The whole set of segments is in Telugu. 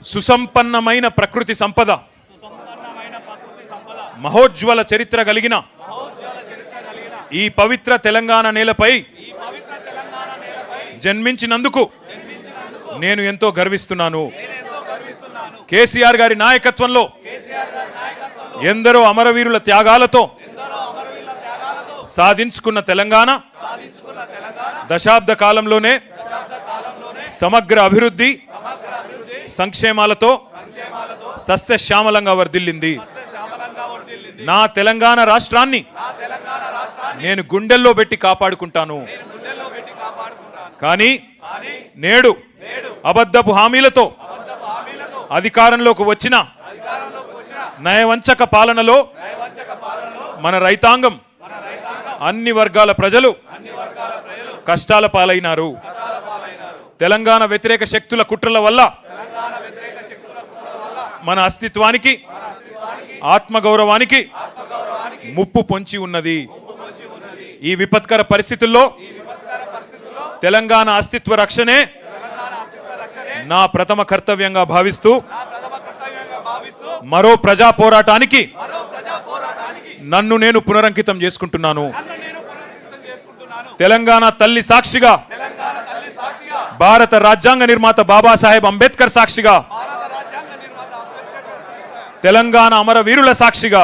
సుసంపన్నమైన ప్రకృతి సంపద, మహోజ్వల చరిత్ర కలిగిన ఈ పవిత్ర తెలంగాణ నేలపై జన్మించినందుకు నేను ఎంతో గర్విస్తున్నాను. కేసీఆర్ గారి నాయకత్వంలో ఎందరో అమరవీరుల త్యాగాలతో సాధించుకున్న తెలంగాణ దశాబ్ద కాలంలోనే సమగ్ర అభివృద్ధి సంక్షేమాలతో సస్యశ్యామలంగా వర్ధిల్లింది. నా తెలంగాణ రాష్ట్రాన్ని నేను గుండెల్లో పెట్టి కాపాడుకుంటాను. కానీ నేడు అబద్ధపు హామీలతో అధికారంలోకి వచ్చిన నయవంచక పాలనలో మన రైతాంగం, అన్ని వర్గాల ప్రజలు కష్టాల పాలైనారు. తెలంగాణ వ్యతిరేక శక్తుల కుట్రల వల్ల మన అస్తిత్వానికి, ఆత్మగౌరవానికి ముప్పు పొంచి ఉన్నది. ఈ విపత్కర పరిస్థితుల్లో తెలంగాణ అస్తిత్వ రక్షణే నా ప్రథమ కర్తవ్యంగా భావిస్తూ మరో ప్రజా పోరాటానికి నన్ను నేను పునరంకితం చేసుకుంటున్నాను. తెలంగాణ తల్లి సాక్షిగా, భారత రాజ్యాంగ నిర్మాత బాబాసాహెబ్ అంబేద్కర్ సాక్షిగా, తెలంగాణ అమరవీరుల సాక్షిగా,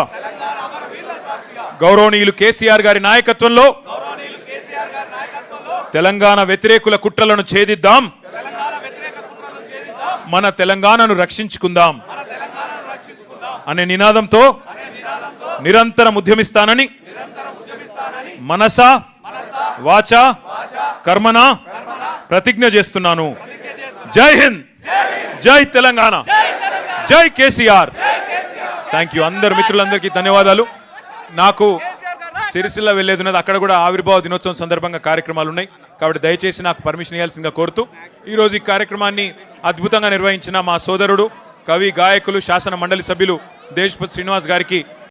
గౌరవనీయులు కేసీఆర్ గారి నాయకత్వంలో తెలంగాణ వ్యతిరేకుల కుట్రలను ఛేదిద్దాం, మన తెలంగాణను రక్షించుకుందాం అనే నినాదంతో నిరంతరం ఉద్యమిస్తానని మనస వాచ కర్మన ప్రతిజ్ఞ చేస్తున్నాను. జై హింద్, జై తెలంగాణ, జై కేసీఆర్. Thank you. అందరు మిత్రులందరికీ ధన్యవాదాలు. నాకు సిరిసిల్ల వెళ్ళేది ఉన్నది, అక్కడ కూడా ఆవిర్భావ దినోత్సవం సందర్భంగా కార్యక్రమాలు ఉన్నాయి. కాబట్టి దయచేసి నాకు పర్మిషన్ ఇవ్వాల్సిందిగా కోరుతూ ఈరోజు ఈ కార్యక్రమాన్ని అద్భుతంగా నిర్వహించిన మా సోదరుడు, కవి, గాయకులు, శాసన మండలి సభ్యులు దేశపతి శ్రీనివాస్ గారికి